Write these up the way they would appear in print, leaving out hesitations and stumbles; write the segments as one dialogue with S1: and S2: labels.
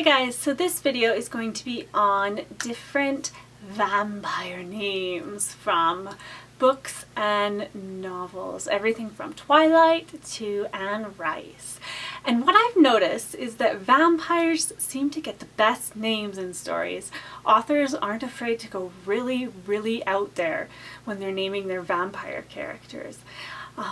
S1: Hi guys, so this video is going to be on different vampire names from books and novels, everything from Twilight to Anne Rice. And what I've noticed is that vampires seem to get the best names in stories. Authors aren't afraid to go really out there when they're naming their vampire characters.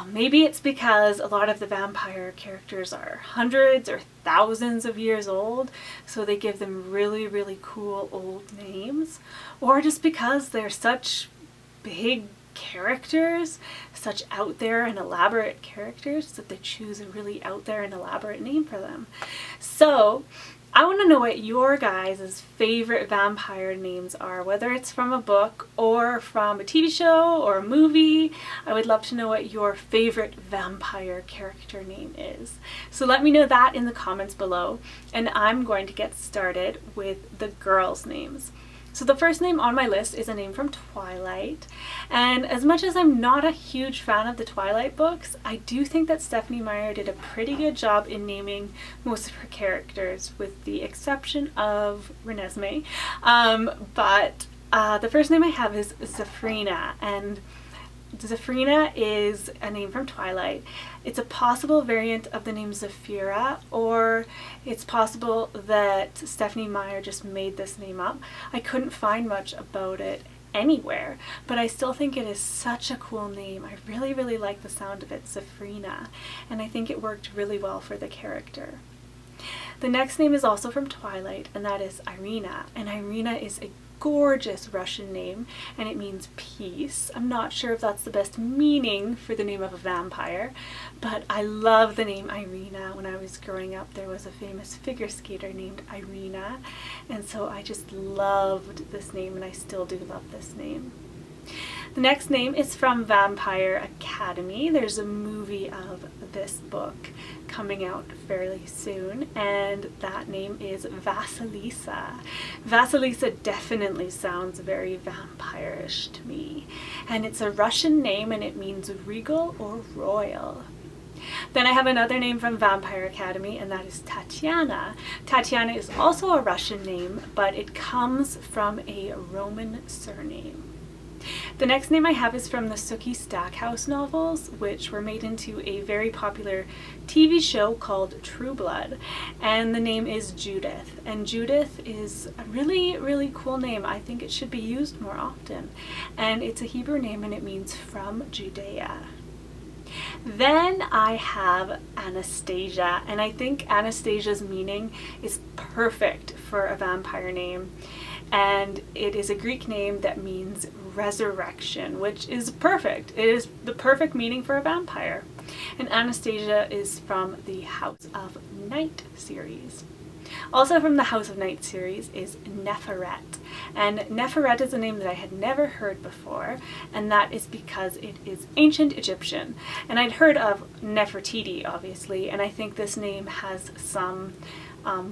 S1: Maybe it's because a lot of the vampire characters are hundreds or thousands of years old, so they give them really cool old names. Or just because they're such big characters, such out there and elaborate characters, that they choose a really out there and elaborate name for them. So I want to know what your guys' favorite vampire names are, whether it's from a book or from a TV show or a movie. I would love to know what your favorite vampire character name is. So let me know that in the comments below, and I'm going to get started with the girls' names. So the first name on my list is a name from Twilight, and as much as I'm not a huge fan of the Twilight books, I do think that Stephenie Meyer did a pretty good job in naming most of her characters, with the exception of Renesmee. But the first name I have is Zafrina, and Zafrina is a name from Twilight. It's a possible variant of the name Zafira, or it's possible that Stephenie Meyer just made this name up. I couldn't find much about it anywhere, but I still think it is such a cool name. I really like the sound of it, Zafrina, and I think it worked really well for the character. The next name is also from Twilight, and that is Irina, and Irina is a gorgeous Russian name, and it means peace. I'm not sure if that's the best meaning for the name of a vampire, but I love the name Irina. When I was growing up, there was a famous figure skater named Irina, and so I just loved this name, and I still do love this name. The next name is from Vampire Academy. There's a movie of this book coming out fairly soon, and that name is Vasilisa. Vasilisa definitely sounds very vampire-ish to me, and it's a Russian name, and it means regal or royal. Then I have another name from Vampire Academy, and that is Tatiana. Tatiana is also a Russian name, but it comes from a Roman surname. The next name I have is from the Sookie Stackhouse novels, which were made into a very popular TV show called Trueblood, and the name is Judith. And Judith is a really cool name. I think it should be used more often. And it's a Hebrew name, and it means from Judea. Then I have Anastasia, and I think Anastasia's meaning is perfect for a vampire name. And it is a Greek name that means resurrection, which is perfect. It is the perfect meaning for a vampire. And Anastasia is from the House of Night series. Also from the House of Night series is Neferet. And Neferet is a name that I had never heard before, and that is because it is ancient Egyptian. And I'd heard of Nefertiti, obviously, and I think this name has some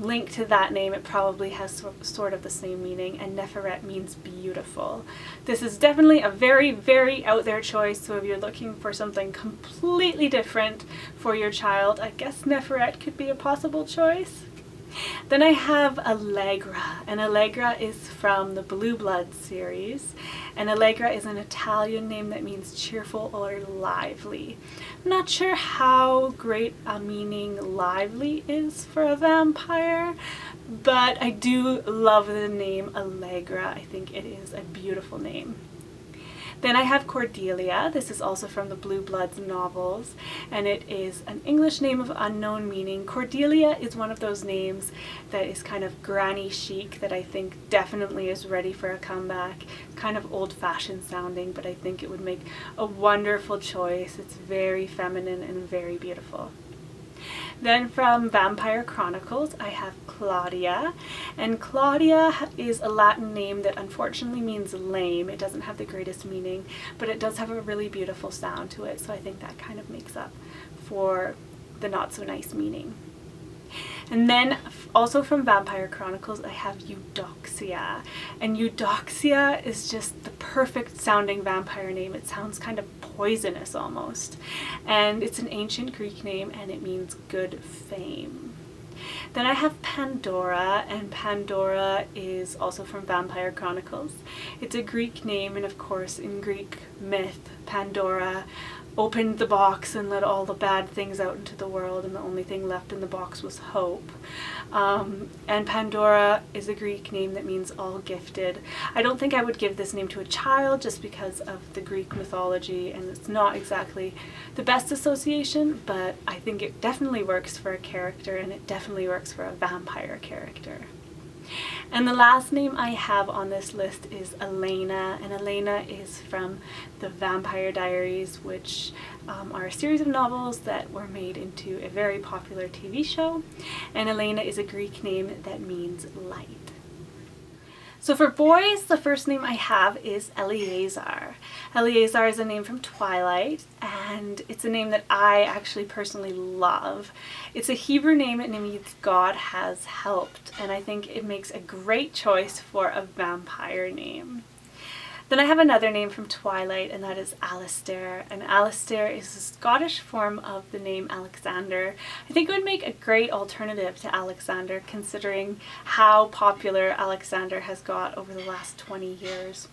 S1: link to that name. It probably has sort of the same meaning, and Neferet means beautiful. This is definitely a very out there choice, so if you're looking for something completely different for your child, I guess Neferet could be a possible choice. Then I have Allegra, and Allegra is from the Blue Blood series, and Allegra is an Italian name that means cheerful or lively. I'm not sure how great a meaning lively is for a vampire, but I do love the name Allegra. I think it is a beautiful name. Then I have Cordelia. This is also from the Blue Bloods novels, and it is an English name of unknown meaning. Cordelia is one of those names that is kind of granny chic that I think definitely is ready for a comeback. Kind of old-fashioned sounding, but I think it would make a wonderful choice. It's very feminine and very beautiful. Then from Vampire Chronicles, I have Claudia, and Claudia is a Latin name that unfortunately means lame. It doesn't have the greatest meaning, but it does have a really beautiful sound to it, so I think that kind of makes up for the not so nice meaning. And then also from Vampire Chronicles, I have Eudoxia. And Eudoxia is just the perfect sounding vampire name. It sounds kind of poisonous almost. And it's an ancient Greek name, and it means good fame. Then I have Pandora, and Pandora is also from Vampire Chronicles. It's a Greek name, and of course in Greek myth, Pandora opened the box and let all the bad things out into the world, and the only thing left in the box was hope. And Pandora is a Greek name that means all gifted. I don't think I would give this name to a child just because of the Greek mythology, and it's not exactly the best association, but I think it definitely works for a character, and it definitely works for a vampire character. And the last name I have on this list is Elena, and Elena is from the Vampire Diaries, which are a series of novels that were made into a very popular TV show, and Elena is a Greek name that means light. So for boys, the first name I have is Eleazar. Eleazar is a name from Twilight, and it's a name that I actually personally love. It's a Hebrew name and it means God has helped, and I think it makes a great choice for a vampire name. Then I have another name from Twilight, and that is Alistair. And Alistair is a Scottish form of the name Alexander. I think it would make a great alternative to Alexander, considering how popular Alexander has got over the last 20 years.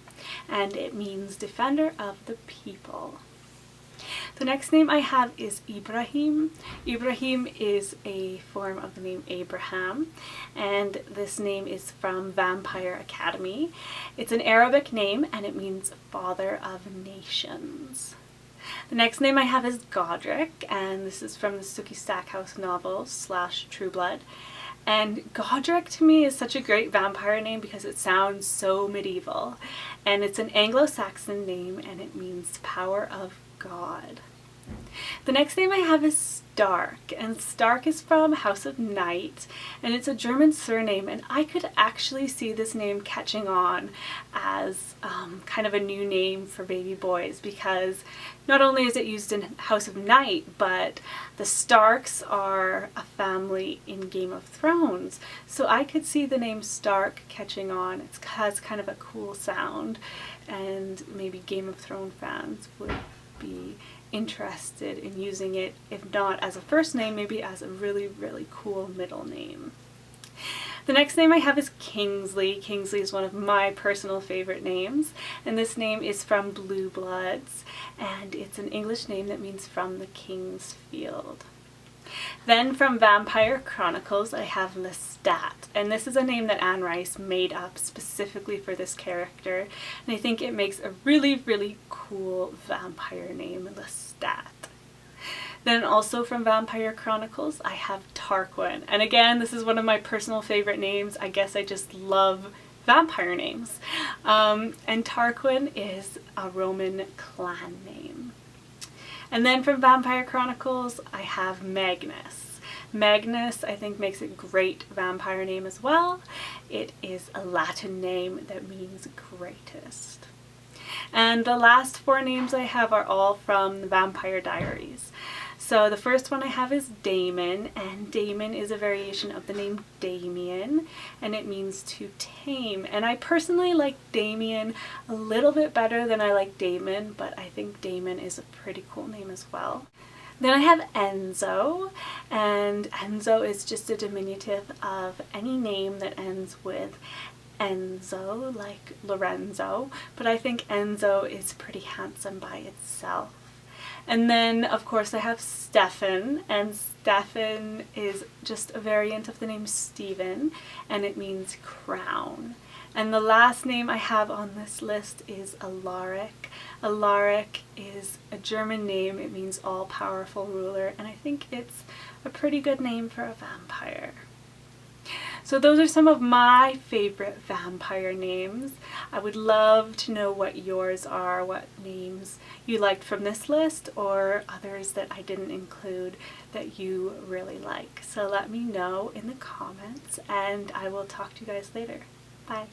S1: And it means defender of the people. The next name I have is Ibrahim. Ibrahim is a form of the name Abraham, and this name is from Vampire Academy. It's an Arabic name and it means father of nations. The next name I have is Godric, and this is from the Sookie Stackhouse novels / Trueblood. And Godric to me is such a great vampire name because it sounds so medieval. And it's an Anglo-Saxon name and it means power of God. The next name I have is Stark, and Stark is from House of Night, and it's a German surname, and I could actually see this name catching on as kind of a new name for baby boys, because not only is it used in House of Night, but the Starks are a family in Game of Thrones, so I could see the name Stark catching on. It has kind of a cool sound, and maybe Game of Thrones fans would be interested in using it, if not as a first name, maybe as a really, really cool middle name. The next name I have is Kingsley. Kingsley is one of my personal favorite names, and this name is from Blue Bloods, and it's an English name that means from the King's Field. Then from Vampire Chronicles I have Lestat, and this is a name that Anne Rice made up specifically for this character, and I think it makes a really, really cool vampire name, Lestat. Then also from Vampire Chronicles I have Tarquin, and again this is one of my personal favorite names. I guess I just love vampire names. And Tarquin is a Roman clan name. And then from Vampire Chronicles, I have Magnus. Magnus, I think, makes a great vampire name as well. It is a Latin name that means greatest. And the last 4 names I have are all from the Vampire Diaries. So the first one I have is Damon, and Damon is a variation of the name Damien, and it means to tame. And I personally like Damien a little bit better than I like Damon, but I think Damon is a pretty cool name as well. Then I have Enzo, and Enzo is just a diminutive of any name that ends with Enzo, like Lorenzo, but I think Enzo is pretty handsome by itself. And then, of course, I have Stefan, and Stefan is just a variant of the name Stephen, and it means crown. And the last name I have on this list is Alaric. Alaric is a German name. It means all-powerful ruler, and I think it's a pretty good name for a vampire. So those are some of my favorite vampire names. I would love to know what yours are, what names you liked from this list, or others that I didn't include that you really like. So let me know in the comments, and I will talk to you guys later. Bye.